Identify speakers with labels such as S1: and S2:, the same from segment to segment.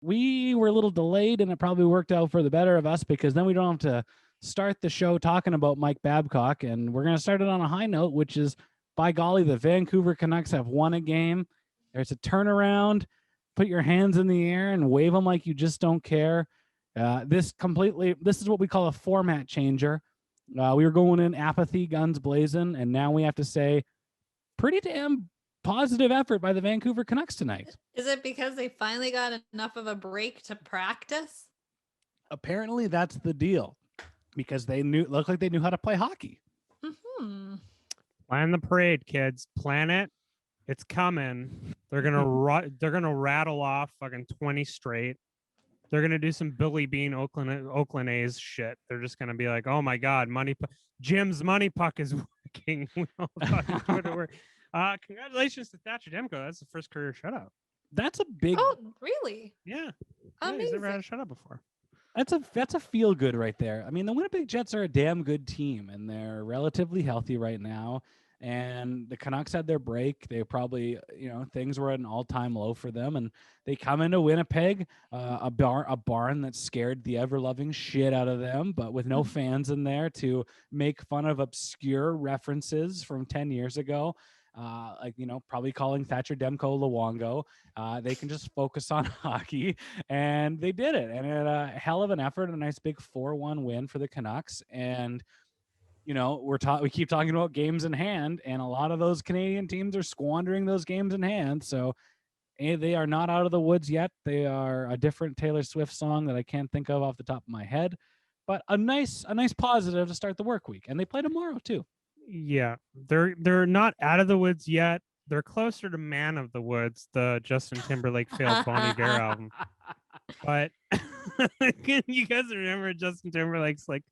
S1: we were a little delayed, and it probably worked out for the better of us because then we don't have to start the show talking about Mike Babcock. And we're going to start it on a high note, which is, by golly, the Vancouver Canucks have won a game. There's a turnaround. Put your hands in the air and wave them like you just don't care. This is what we call a format changer. We were going in apathy, guns blazing, and now we have to say pretty damn positive effort by the Vancouver Canucks tonight.
S2: Is it because they finally got enough of a break to practice?
S1: Apparently that's the deal, because looked like they knew how to play hockey.
S2: Mm-hmm.
S3: Plan the parade, kids. Plan it. It's coming. They're gonna rattle off fucking 20 straight. They're gonna do some Billy Bean Oakland A's shit. They're just gonna be like, oh my god, Jim's money puck is working. Congratulations to Thatcher Demko. That's the first career shutout.
S1: That's a big.
S2: Oh, really?
S3: Yeah.
S2: Amazing.
S3: He's never had a shutout before.
S1: That's a feel good right there. I mean, the Winnipeg Jets are a damn good team, and they're relatively healthy right now. And the Canucks had their break. They probably, things were at an all-time low for them, and they come into Winnipeg, a barn that scared the ever-loving shit out of them, but with no fans in there to make fun of obscure references from 10 years ago. Probably calling Thatcher Demko Luongo. They can just focus on hockey, and they did it. And it a hell of an effort, a nice big 4-1 win for the Canucks. And we keep talking about games in hand, and a lot of those Canadian teams are squandering those games in hand. So they are not out of the woods yet. They are a different Taylor Swift song that I can't think of off the top of my head, but a nice positive to start the work week. And they play tomorrow too.
S3: Yeah, they're not out of the woods yet. They're closer to Man of the Woods, the Justin Timberlake failed Bon Iver album. But you guys remember Justin Timberlake's like,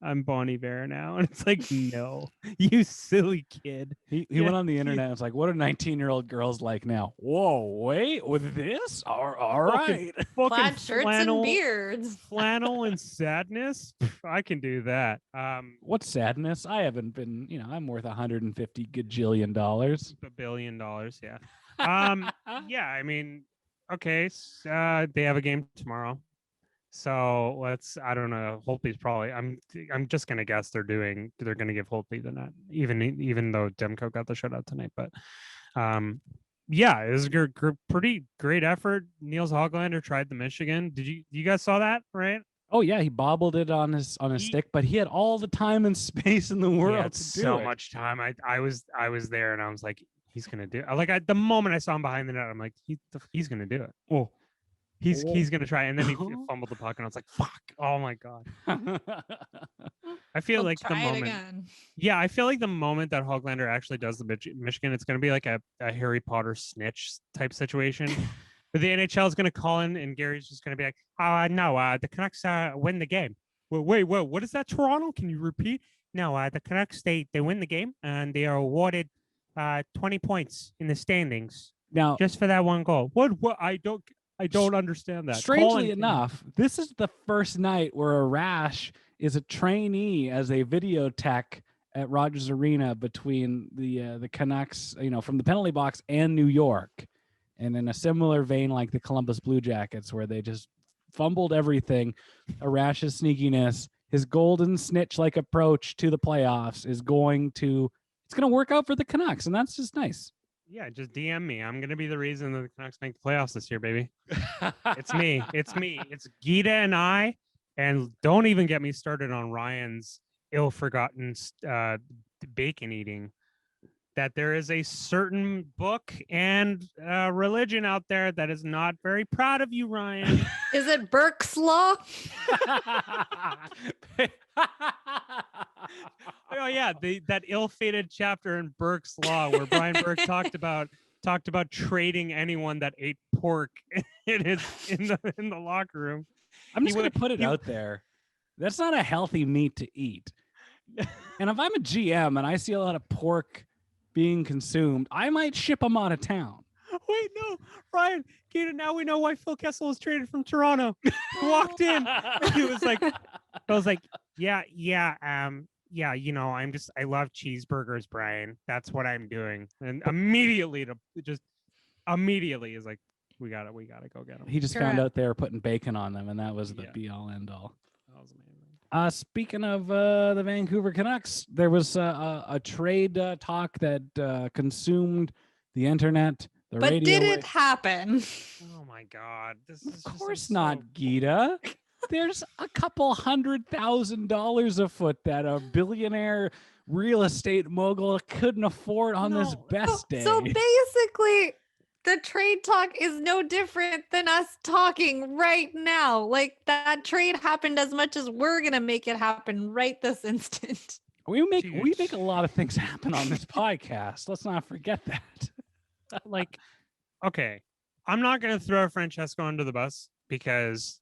S3: I'm Bon Iver now, and it's like, no, you silly kid.
S1: He went on the internet and it's like, what are 19-year-old girls like now? Whoa, wait, with this? All right.
S2: Plaid shirts and beards.
S3: Flannel and sadness. I can do that.
S1: What's sadness? I haven't been, I'm worth $150 gajillion.
S3: $1 billion, yeah. Yeah, I mean, okay, they have a game tomorrow. So I don't know. Holtby's probably. I'm just gonna guess they're gonna give Holtby the net, even though Demko got the shutout tonight. But yeah, it was a pretty great effort. Niels Hoglander tried the Michigan. Did you guys saw that, right?
S1: Oh yeah, he bobbled it on his stick, but he had all the time and space in the world. He had
S3: so much time. I was there, and I was like, he's gonna do it. The moment I saw him behind the net, I'm like, he's gonna do it. Oh. He's gonna try, and then he fumbled the puck, and I was like, "Fuck! Oh my god!" I feel like the moment. Yeah, I feel like the moment that Hoglander actually does the Michigan, it's gonna be like a Harry Potter snitch type situation. But the NHL is gonna call in, and Gary's just gonna be like, no, the Canucks win the game." Wait, what is that, Toronto? Can you repeat? No, the Canucks they win the game, and they are awarded 20 points in the standings
S1: now
S3: just for that one goal. What? I don't understand that.
S1: Strangely enough, this is the first night where Arash is a trainee as a video tech at Rogers Arena between the Canucks, from the penalty box and New York. And in a similar vein like the Columbus Blue Jackets, where they just fumbled everything, Arash's sneakiness, his golden snitch-like approach to the playoffs is going to work out for the Canucks, and that's just nice.
S3: Yeah, just DM me. I'm gonna be the reason that the Canucks make the playoffs this year, baby. It's me. It's Gita and I. And don't even get me started on Ryan's ill-forgotten bacon eating. That there is a certain book and religion out there that is not very proud of you, Ryan.
S2: Is it Burke's Law?
S3: Oh yeah, that ill-fated chapter in Burke's Law where Brian Burke talked about trading anyone that ate pork in the locker room.
S1: I'm just going to put it out there. That's not a healthy meat to eat. And if I'm a GM and I see a lot of pork being consumed, I might ship them out of town.
S3: Wait, no, Ryan, Gator, now we know why Phil Kessel was traded from Toronto. He walked in. He was like, I was like, yeah, I love cheeseburgers, Brian. That's what I'm doing. And immediately is like, we gotta go get him.
S1: He just found out they were putting bacon on them, and that was the
S3: Yeah.
S1: be all end all.
S3: That was amazing.
S1: Speaking of the Vancouver Canucks, there was a trade talk that consumed the internet, the
S2: But
S1: radio.
S2: did it happen?
S3: Oh my God! This
S1: Of
S3: is just,
S1: course
S3: I'm
S1: not,
S3: so-
S1: Gita. There's a couple $100,000 a foot that a billionaire real estate mogul couldn't afford on this
S3: No.
S1: best day.
S2: So basically, the trade talk is no different than us talking right now. Like that trade happened as much as we're gonna make it happen right this instant.
S1: we make
S3: Dude.
S1: a lot of things happen on this podcast. Let's not forget that.
S3: Like, okay, I'm not gonna throw Francesco under the bus because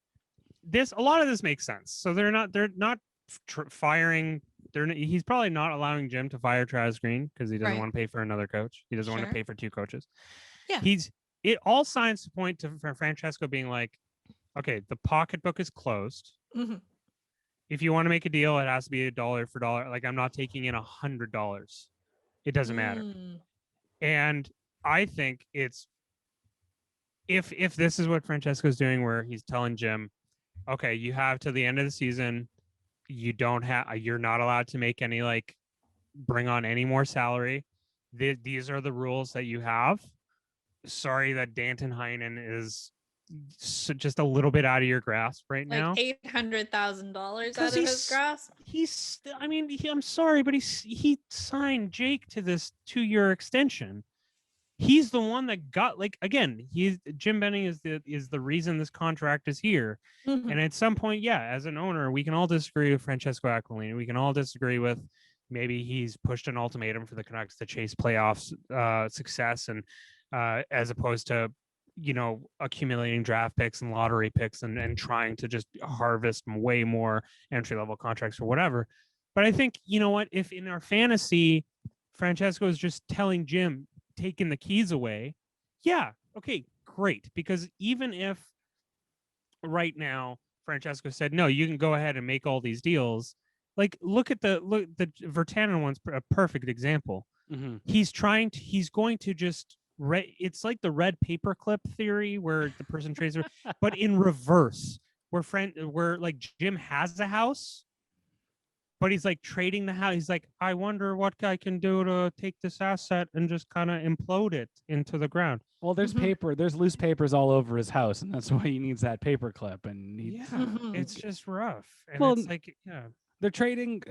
S3: a lot of this makes sense. So they're not firing. He's probably not allowing Jim to fire Travis Green because he doesn't
S2: Right.
S3: want to pay for another coach. He doesn't want
S2: Sure.
S3: to pay for 2 coaches.
S2: Yeah.
S3: It all signs to point to for Francesco being like, okay, the pocketbook is closed.
S2: Mhm.
S3: If you want to make a deal, it has to be $1 for $1. Like I'm not taking in $100. It doesn't matter.
S2: Mm.
S3: And I think it's if this is what Francesco's doing, where he's telling Jim, okay, you have to the end of the season, you're not allowed to make any bring on any more salary. These are the rules that you have. Sorry that Danton Heinen is just a little bit out of your grasp right now.
S2: Like $800,000 out of
S3: He's-
S2: his grasp.
S3: I'm sorry, but he signed Jake to this 2-year extension. He's the one that got Jim Benning is the reason this contract is here.
S2: Mhm.
S3: And at some point, yeah, as an owner, we can all disagree with Francesco Aquilini. We can all disagree with maybe he's pushed an ultimatum for the Canucks to chase playoffs success and as opposed to accumulating draft picks and lottery picks and trying to just harvest way more entry level contracts or whatever. But I think, you know what, if in our fantasy, Francesco is just telling Jim, taking the keys away, yeah, okay, great. Because even if right now Francesco said, no, you can go ahead and make all these deals, look at the Virtanen one's a perfect example.
S1: Mm-hmm.
S3: He's going to just it's like the red paperclip theory where the person trades but in reverse, where Jim has a house, but he's trading the house. He's like, I wonder what I can do to take this asset and just kind of implode it into the ground.
S1: Well, there's there's loose papers all over his house, and that's why he needs that paper clip. And
S3: It's just rough. And
S1: Well,
S3: it's
S1: they're trading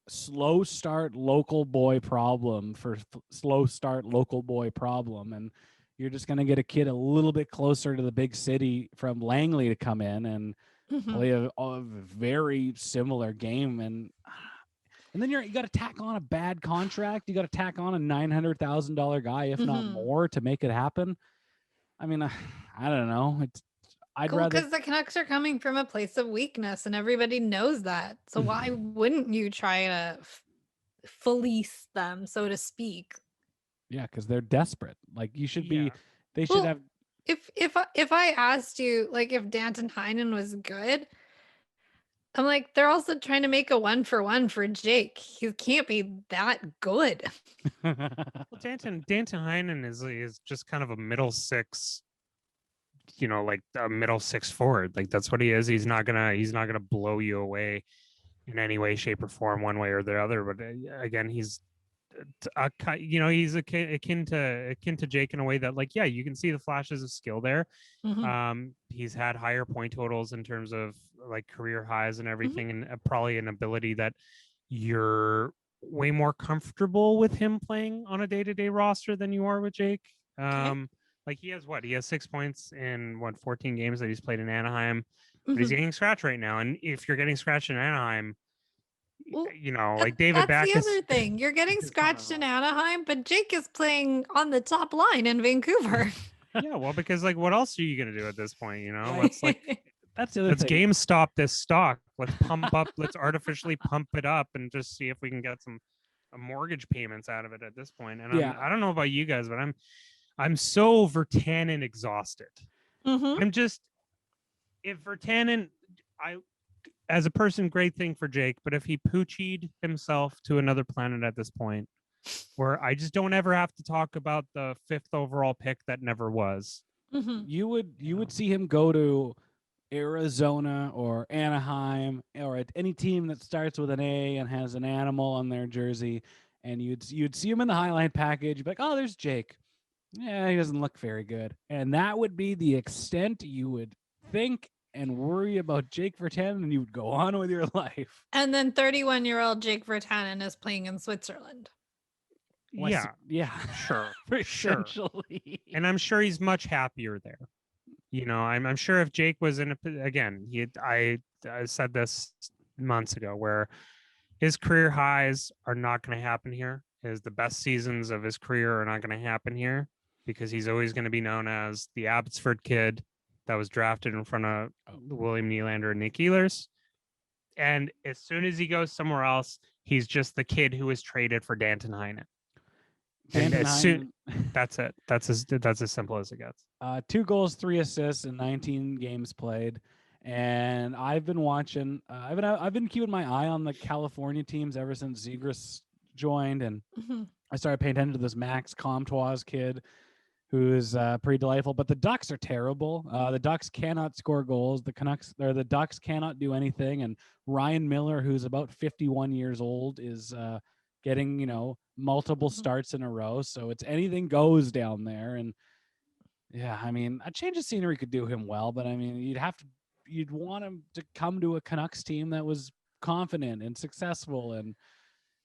S1: slow start local boy problem for slow start local boy problem, and you're just going to get a kid a little bit closer to the big city from Langley to come in and play a very similar game, and then you got to tack on a bad contract. You got to tack on a $900,000 guy, if not more, to make it happen. I mean, I don't know. I'd rather,
S2: because the Canucks are coming from a place of weakness, and everybody knows that. So why wouldn't you try to fleece them, so to speak?
S1: Yeah, because they're desperate. You should be. They should
S2: Well,
S1: have.
S2: If I asked you, if Danton Heinen was good, I'm like, they're also trying to make a 1-for-1 for Jake. He can't be that good.
S3: Well, Danton Heinen is just kind of a middle six, a middle six forward. That's what he is. He's not gonna blow you away in any way, shape, or form, one way or the other. But again, he's he's akin to Jake in a way that you can see the flashes of skill there. He's had higher point totals in terms of career highs and everything, and probably an ability that you're way more comfortable with him playing on a day-to-day roster than you are with Jake. He has 6 points in 14 games that he's played in Anaheim, but he's getting scratched right now. And if you're getting scratched in Anaheim, David Backes.
S2: That's the other thing. You're getting scratched in Anaheim, but Jake is playing on the top line in Vancouver.
S3: Yeah, well, because what else are you gonna do at this point? It's
S1: that's the other
S3: let's
S1: thing.
S3: GameStop this stock. Let's pump up. Let's artificially pump it up and just see if we can get some mortgage payments out of it at this point. And I don't know about you guys, but I'm so Virtanen exhausted. I'm just if Virtanen, as a person, great thing for Jake, but if he poochied himself to another planet at this point, where I just don't ever have to talk about the 5th overall pick that never was,
S2: Mhm.
S1: You would see him go to Arizona or Anaheim or at any team that starts with an A and has an animal on their jersey, and you'd see him in the highlight package. You'd be like, oh, there's Jake. Yeah, he doesn't look very good, and that would be the extent you would think and worry about Jake Virtanen, and you would go on with your life.
S2: And then 31-year-old Jake Virtanen is playing in Switzerland.
S3: Yeah,
S1: yeah,
S3: sure, sure.
S1: essentially.
S3: And I'm sure he's much happier there. I'm sure if Jake was again, I said this months ago, where his career highs are not going to happen here. The best seasons of his career are not going to happen here, because he's always going to be known as the Abbotsford kid that was drafted in front of William Nylander and Nick Ehlers. And as soon as he goes somewhere else, he's just the kid who was traded for Danton Heinen. And as soon, that's it. That's as simple as it gets.
S1: 2 goals, 3 assists in 19 games played, and I've been watching. I've been keeping my eye on the California teams ever since Zegras joined, and I started paying attention to this Max Comtois kid, who is pretty delightful. But the Ducks are terrible. The Ducks cannot score goals. The Ducks cannot do anything, and Ryan Miller, who's about 51 years old, is getting multiple starts in a row. So it's anything goes down there, and yeah, I mean, a change of scenery could do him well, but I mean, you'd want him to come to a Canucks team that was confident and successful and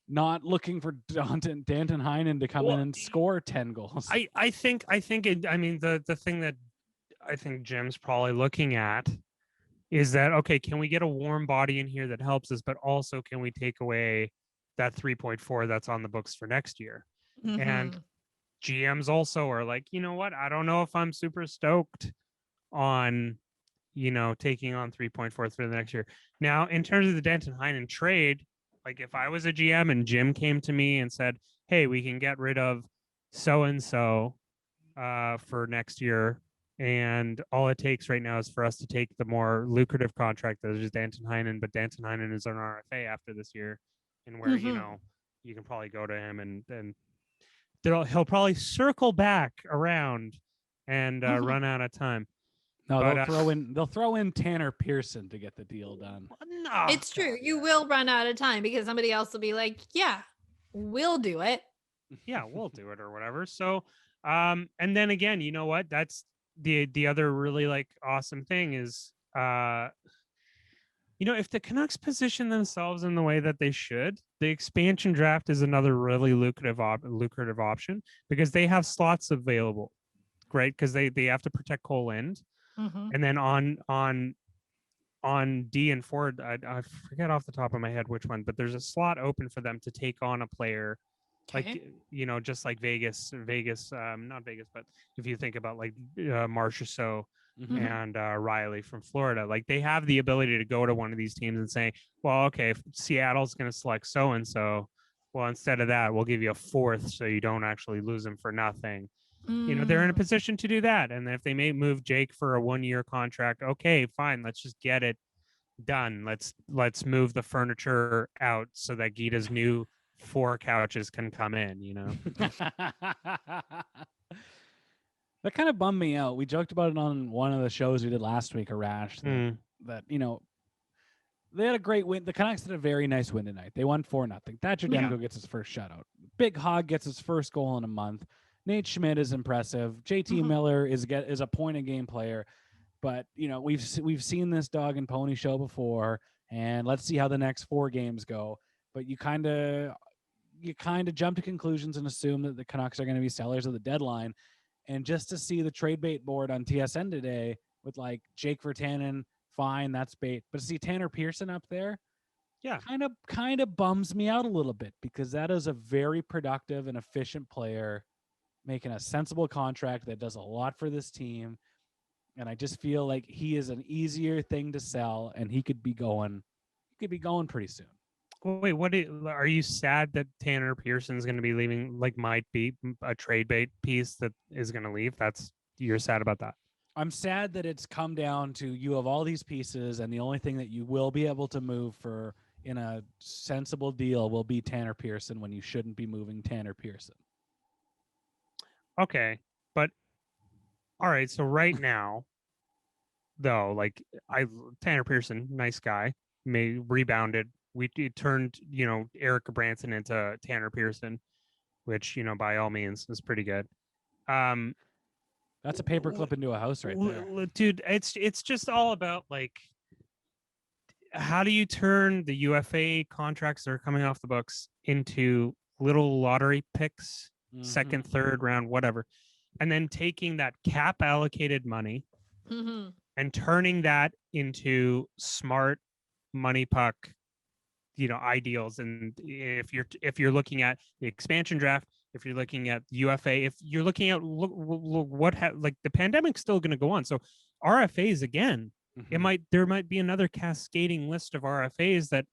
S1: not looking for Danton Heinen to come in and score 10 goals.
S3: I think the thing that I think Jim's probably looking at is that, okay, can we get a warm body in here that helps us, but also can we take away that 3.4 that's on the books for next year? And GMs also are like, you know what? I don't know if I'm super stoked on, taking on 3.4 for the next year. Now, in terms of the Danton Heinen trade, like if I was a GM and Jim came to me and said, hey, we can get rid of so-and-so for next year, and all it takes right now is for us to take the more lucrative contract that is Danton Heinen, but Danton Heinen is an RFA after this year, and where, you can probably go to him and he'll probably circle back around and run out of time.
S1: No, but, they'll throw in Tanner Pearson to get the deal done.
S3: No,
S2: it's true. You will run out of time because somebody else will be like, yeah, we'll do it.
S3: Yeah, we'll do it or whatever. So, and then again, you know what? That's the other really like awesome thing is, if the Canucks position themselves in the way that they should, the expansion draft is another really lucrative option, because they have slots available, right? Because they have to protect Cole Lind, and then on D and forward, I forget off the top of my head which one, but there's a slot open for them to take on a player.
S2: Okay.
S3: Like, just like Vegas, not Vegas, but if you think about like Marchessault and Riley from Florida, like they have the ability to go to one of these teams and say, well, okay, if Seattle's going to select so-and-so, well, instead of that, we'll give you a 4th so you don't actually lose them for nothing. They're in a position to do that. And if they may move Jake for a 1-year contract, okay, fine, let's just get it done. Let's move the furniture out so that Gita's new 4 couches can come in.
S1: That kind of bummed me out. We joked about it on one of the shows we did last week, Arash, that they had a great win. The Canucks did a very nice win tonight. They won 4-0. Thatcher Demko gets his first shutout. Big Hog gets his first goal in a month. Nate Schmidt is impressive. JT Miller is a point a game player, but we've seen this dog and pony show before, and let's see how the next 4 games go. But you kind of jump to conclusions and assume that the Canucks are going to be sellers of the deadline. And just to see the trade bait board on TSN today with like Jake Virtanen, fine, that's bait. But to see Tanner Pearson up there,
S3: yeah,
S1: kind of bums me out a little bit, because that is a very productive and efficient player making a sensible contract that does a lot for this team. And I just feel like he is an easier thing to sell, and he could be going pretty soon.
S3: Wait, are you sad that Tanner Pearson's going to be leaving? Like, might be a trade bait piece that is going to leave. You're sad about that.
S1: I'm sad that it's come down to you have all these pieces, and the only thing that you will be able to move for in a sensible deal will be Tanner Pearson, when you shouldn't be moving Tanner Pearson.
S3: Okay, but all right, so right now, though, like Tanner Pearson, nice guy, rebounded. It turned, Eric Branson into Tanner Pearson, which, by all means is pretty good.
S1: That's a paperclip into a house right there.
S3: Dude, it's just all about like, how do you turn the UFA contracts that are coming off the books into little lottery picks, second, third round, whatever, and then taking that cap allocated money and turning that into smart money puck, ideals. And if you're looking at the expansion draft, if you're looking at UFA, if you're looking at like the pandemic's still going to go on, so RFAs again. There might be another cascading list of RFAs that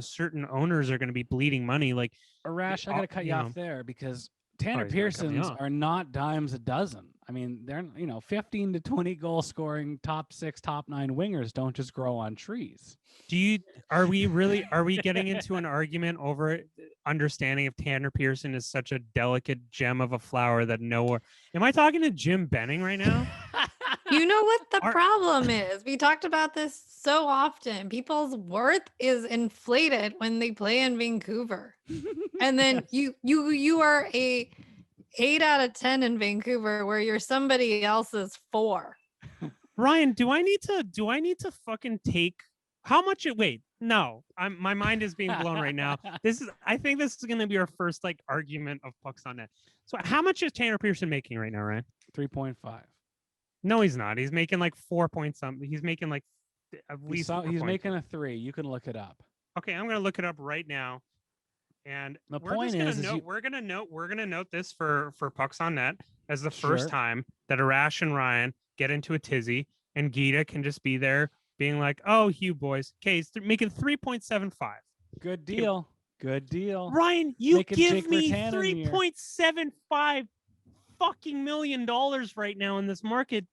S3: certain owners are going to be bleeding money. Like
S1: Arash, I got to cut you off there because Tanner Pearsons are not dimes a dozen. I mean, they're 15 to 20 goal scoring top 6, top 9 wingers don't just grow on trees.
S3: Are we getting into an argument over understanding if Tanner Pearson is such a delicate gem of a flower that nowhere? Am I talking to Jim Benning right now?
S2: You know what the problem is? We talked about this so often. People's worth is inflated when they play in Vancouver. And then you are a 8 out of 10 in Vancouver where you're somebody else's 4.
S3: Ryan, do I need to fucking take how much it wait? No, my mind is being blown right now. I think this is gonna be our first like argument of pucks on net. So how much is Tanner Pearson making right now, Ryan?
S1: 3.5.
S3: No, he's not. He's making like 4 point something. He's making like at least
S1: he's making a 3. You can look it up.
S3: Okay, I'm gonna look it up right now. And
S1: the point is,
S3: we're gonna note this for pucks on net as the first time that Arash and Ryan get into a tizzy, and Gita can just be there being like, "Oh, you boys, okay, he's making 3.75.
S1: Good deal.
S3: Okay.
S1: Good deal."
S3: Ryan, you
S1: Making
S3: give
S1: Jake
S3: me
S1: Virtanen
S3: $3.75 fucking $1 million right now in this market.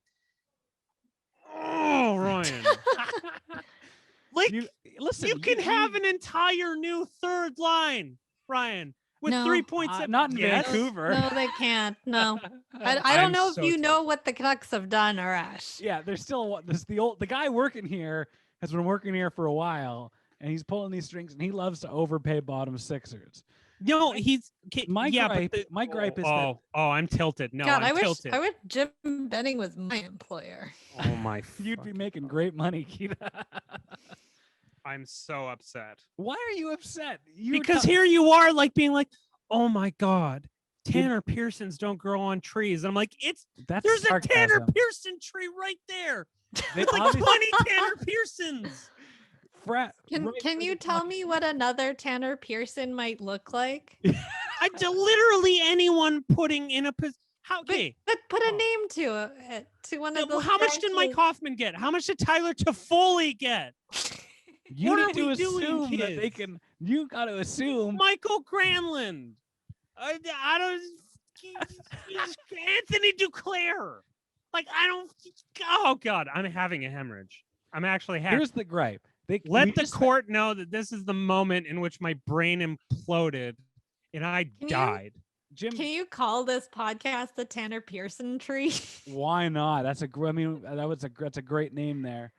S3: Oh, Ryan. Like, you can have an entire new third line, Ryan, with 3.7.
S1: Not in Vancouver.
S2: No, they can't. No, I don't know if you know what the Canucks have done, Arash.
S1: Yeah, there's still the guy working here has been working here for a while, and he's pulling these strings, and he loves to overpay bottom sixers.
S3: No,
S1: my gripe is that.
S3: Oh, I'm tilted. No,
S2: God,
S3: I'm
S2: I
S3: tilted.
S2: wish Jim Benning was my employer.
S3: Oh my!
S1: You'd be making great money, Keita.
S3: I'm so upset.
S1: Why are you upset?
S3: Because here you are, like being like, "Oh my God, Tanner Pearsons don't grow on trees." I'm like, there's sarcasm. A Tanner Pearson tree right there. It's like 20 Tanner Pearsons.
S2: Can you tell me what another Tanner Pearson might look like?
S3: Literally anyone putting in a position.
S2: But put a name to it, to one of those.
S3: How much did Mike Hoffman get? How much did Tyler Toffoli get?
S1: You need to assume that they can. You got to assume
S3: Michael Granlund. I don't. Anthony Duclair. Like I don't. Oh God, I'm having a hemorrhage. I'm actually having.
S1: Here's the gripe.
S3: Let the court know that this is the moment in which my brain imploded and I died.
S1: Jim,
S2: can you call this podcast the Tanner Pearson tree?
S1: Why not? That's a great name there.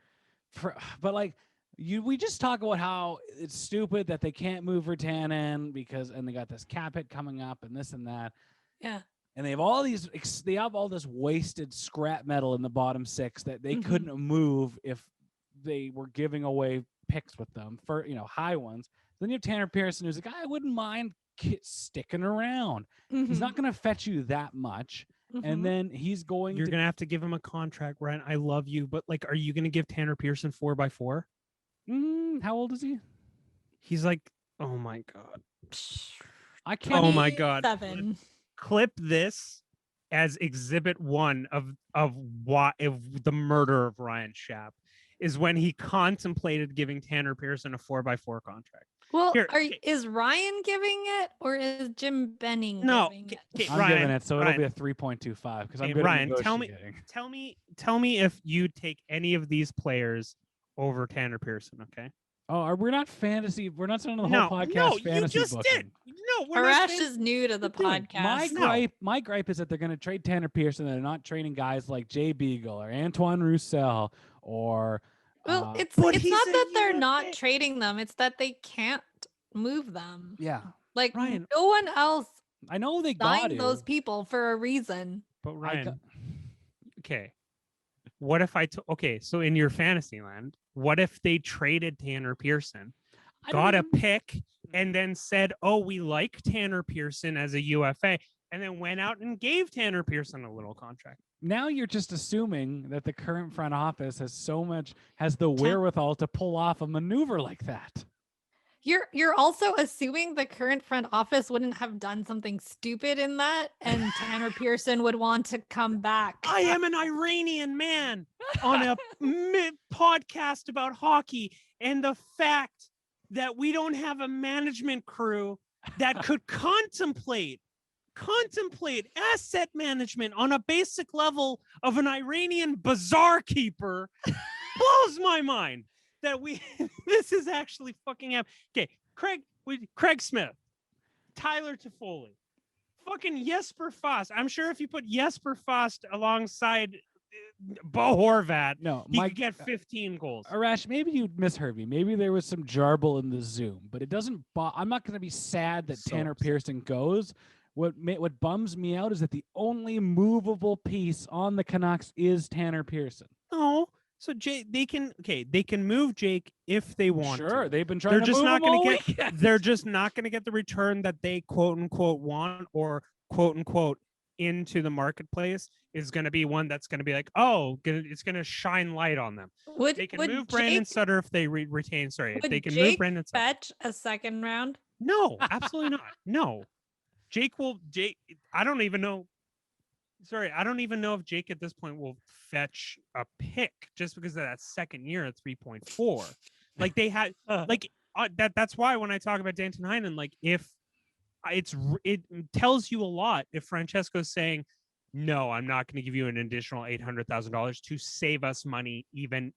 S1: But like we just talk about how it's stupid that they can't move Virtanen and they got this cap hit coming up and this and that.
S2: Yeah.
S1: And they have all this wasted scrap metal in the bottom 6 that they couldn't move if they were giving away picks with them for high ones. Then you have Tanner Pearson, who's a guy I wouldn't mind sticking around. He's not going to fetch you that much, and then you're going to
S3: have to give him a contract, Ryan. I love you, but like, are you going to give Tanner Pearson 4x4?
S1: How old is he?
S3: He's like, oh my God,
S1: I can't.
S3: Oh my God,
S2: 7.
S3: Clip this as exhibit 1 of the murder of Ryan Schaap. Is when he contemplated giving Tanner Pearson a 4x4 contract.
S2: Well, is Ryan giving it or is Jim Benning giving it?
S1: I'm giving it, so it'll be a 3.25 because I'm good
S3: Ryan,
S1: at negotiating.
S3: tell me if you take any of these players over Tanner Pearson, okay?
S1: Oh, we're not fantasy. We're not spending the
S3: No,
S1: whole podcast
S3: no, you
S1: fantasy
S3: just
S1: booking.
S3: did. No, we're not.
S2: Arash is new to the
S1: Dude,
S2: podcast.
S1: my gripe is that they're going to trade Tanner Pearson. They're not trading guys like Jay Beagle or Antoine Roussel or.
S2: Well, it's
S3: But
S2: not
S3: he's a
S2: that they're
S3: UFA.
S2: not trading them. It's that they can't move them.
S1: Yeah,
S2: Like
S3: Ryan.
S2: no one else
S1: I know they got
S2: signed those people for a reason.
S3: But
S1: I
S3: Ryan,
S1: got-
S3: okay. What if okay, so in your fantasy land, what if they traded Tanner Pearson,
S1: I don't
S3: got a
S1: even-
S3: pick, and then said, "Oh, we like Tanner Pearson as a UFA," and then went out and gave Tanner Pearson a little contract?
S1: Now you're just assuming that the current front office has the wherewithal to pull off a maneuver like that.
S2: You're also assuming the current front office wouldn't have done something stupid in that, and Tanner Pearson would want to come back.
S3: I am an Iranian man on a podcast about hockey, and the fact that we don't have a management crew that could contemplate asset management on a basic level of an Iranian bazaar keeper blows my mind. That this is actually fucking happening. Okay, Craig Smith, Tyler Toffoli, fucking Jesper Fast. I'm sure if you put Jesper Fast alongside Bo Horvat,
S1: No,
S3: he could get 15 goals.
S1: Arash, maybe you misheard me. Maybe there was some jarble in the Zoom, but it doesn't. I'm not going to be sad that
S3: So
S1: Tanner
S3: upset.
S1: Pearson goes. What bums me out is that the only movable piece on the Canucks is Tanner Pearson.
S3: No, so they can move Jake if they want.
S1: Sure,
S3: to.
S1: they've been trying
S3: They're
S1: to
S3: just
S1: move
S3: not
S1: him all
S3: going to get.
S1: weekend.
S3: They're just not going to get the return that they quote unquote want, or quote unquote into the marketplace is going to be one that's going to be like, oh, it's going to shine light on them. They can move Brandon Sutter if they retain. Sorry, if
S2: would
S3: they can
S2: Jake
S3: move Brandon Sutter.
S2: fetch a second round?
S3: No, absolutely not. No, Jake. I don't even know. Sorry, I don't even know if Jake at this point will fetch a pick just because of that second year at 3.4. Like they had, that's why when I talk about Danton Heinen, like if it tells you a lot if Francesco's saying, no, I'm not going to give you an additional $800,000 to save us money, even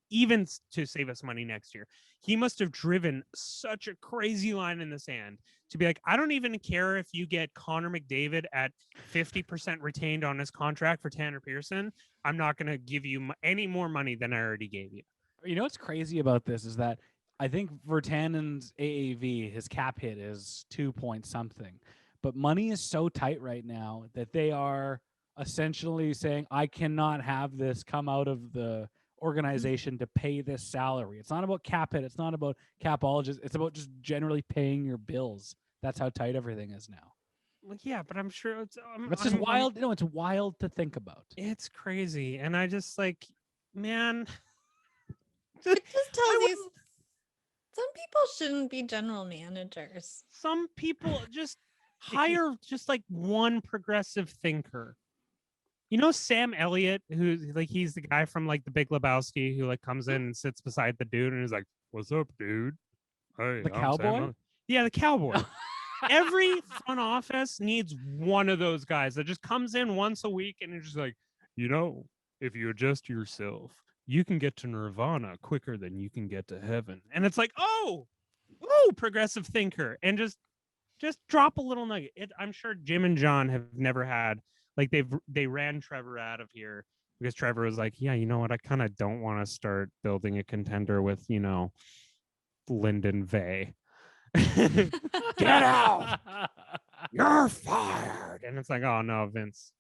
S3: to save us money next year. He must have driven such a crazy line in the sand to be like, I don't even care if you get Connor McDavid at 50% retained on his contract for Tanner Pearson. I'm not going to give you any more money than I already gave you.
S1: You know what's crazy about this is that I think Virtanen's AAV, his cap hit is 2 point something, but money is so tight right now that they are essentially saying, I cannot have this come out of the organization to pay this salary. It's not about cap hit. It's not about capologists. It's about just generally paying your bills. That's how tight everything is now.
S3: Well, yeah, but I'm sure it's
S1: just wild. It's wild to think about.
S3: It's crazy. And I just like, man.
S2: It just tells you some people shouldn't be general managers.
S3: Some people just hire just like one progressive thinker. You know Sam Elliott, who's like he's the guy from like the Big Lebowski who like comes in and sits beside the dude and is like, "What's up, dude?" Hey,
S1: The
S3: I'm
S1: cowboy?
S3: Sam yeah, the cowboy. Every front office needs one of those guys that just comes in once a week and is just like, if you adjust yourself, you can get to nirvana quicker than you can get to heaven. And it's like, oh, progressive thinker, and just drop a little nugget. I'm sure Jim and John have never had. Like they ran Trevor out of here because Trevor was like, yeah, you know what? I kind of don't want to start building a contender with, Lyndon Vay. Get out! You're fired. And it's like, oh no, Vince,